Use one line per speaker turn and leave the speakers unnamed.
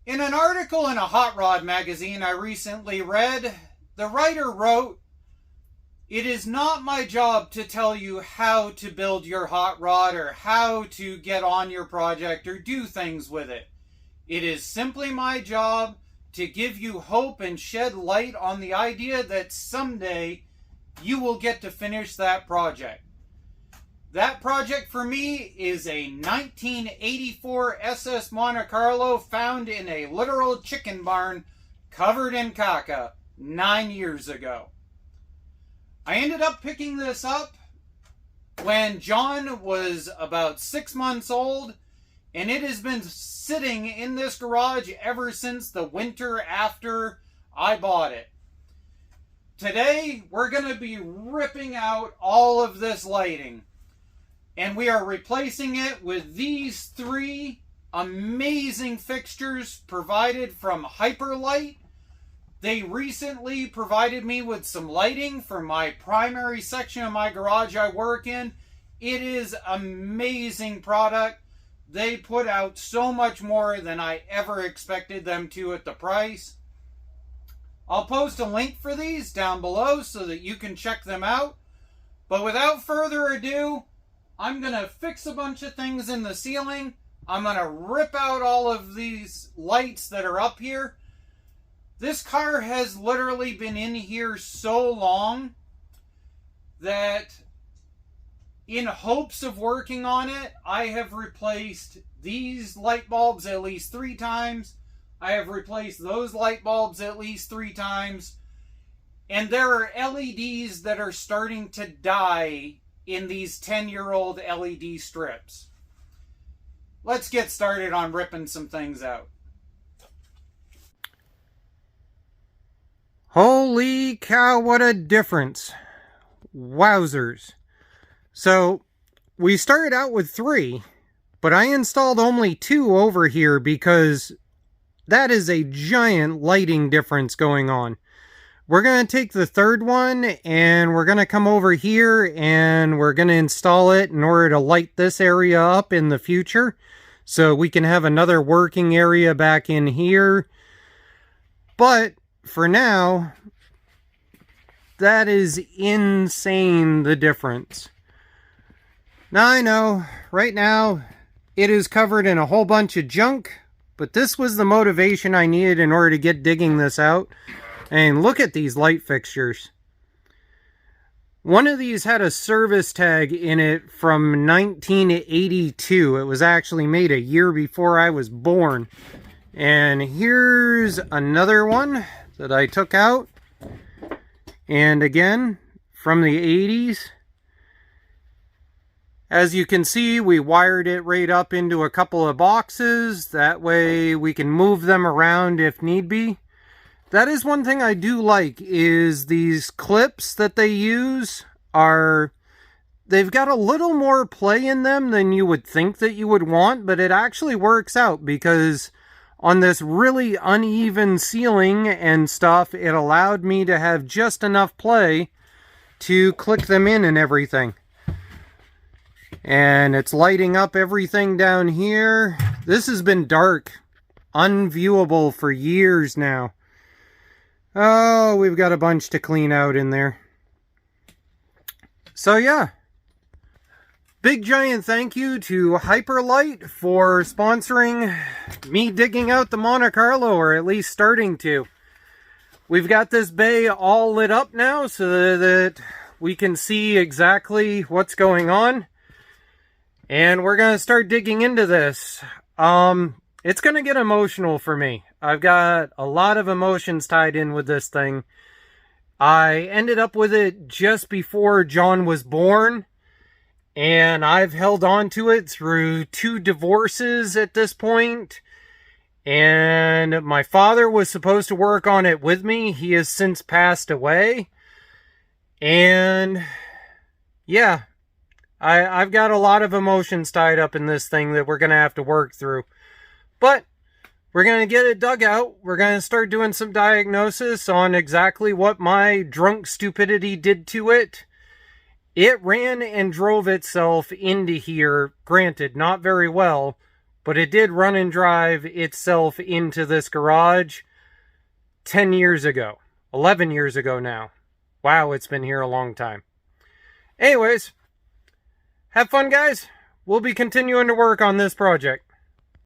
In an article in a hot rod magazine I recently read, the writer wrote, "It is not my job to tell you how to build your hot rod or how to get on your project or do things with it. It is simply my job to give you hope and shed light on the idea that someday you will get to finish that project." That project for me is a 1984 SS Monte Carlo found in a literal chicken barn covered in caca 9 years ago. I ended up picking this up when John was about 6 months old, and it has been sitting in this garage ever since the winter after I bought it. Today, we're going to be ripping out all of this lighting, and we are replacing it with these 3 amazing fixtures provided from Hyperlite. They recently provided me with some lighting for my primary section of my garage I work in. It is amazing product. They put out so much more than I ever expected them to at the price. I'll post a link for these down below so that you can check them out. But without further ado, I'm going to fix a bunch of things in the ceiling. I'm going to rip out all of these lights that are up here. This car has literally been in here so long that in hopes of working on it, I have replaced these light bulbs at least 3 times. I have replaced those light bulbs at least 3 times. And there are LEDs that are starting to die in these 10-year-old LED strips. Let's get started on ripping some things out. Holy cow, what a difference. Wowzers. So, we started out with 3, but I installed only 2 over here because that is a giant lighting difference going on. We're going to take the 3rd one and we're going to come over here and we're going to install it in order to light this area up in the future. So we can have another working area back in here. But for now, that is insane, the difference. Now I know, right now, it is covered in a whole bunch of junk, but this was the motivation I needed in order to get digging this out. And look at these light fixtures. One of these had a service tag in it from 1982. It was actually made a year before I was born. And here's another one that I took out. And again, from the 80s. As you can see, we wired it right up into a couple of boxes. That way we can move them around if need be. That is one thing I do like, is these clips that they use they've got a little more play in them than you would think that you would want, but it actually works out because on this really uneven ceiling and stuff, it allowed me to have just enough play to click them in and everything. And it's lighting up everything down here. This has been dark, unviewable for years now. Oh, we've got a bunch to clean out in there. So yeah, big giant thank you to Hyperlite for sponsoring me digging out the Monte Carlo, or at least starting to. We've got this bay all lit up now so that we can see exactly what's going on. And we're going to start digging into this. It's going to get emotional for me. I've got a lot of emotions tied in with this thing. I ended up with it just before John was born, and I've held on to it through 2 divorces at this point. And my father was supposed to work on it with me. He has since passed away. And yeah, I've got a lot of emotions tied up in this thing that we're going to have to work through. But we're going to get it dug out. We're going to start doing some diagnosis on exactly what my drunk stupidity did to it. It ran and drove itself into here, granted, not very well, But it did run and drive itself into this garage 10 years ago. 11 years ago now. Wow, it's been here a long time. Anyways, have fun, guys. We'll be continuing to work on this project.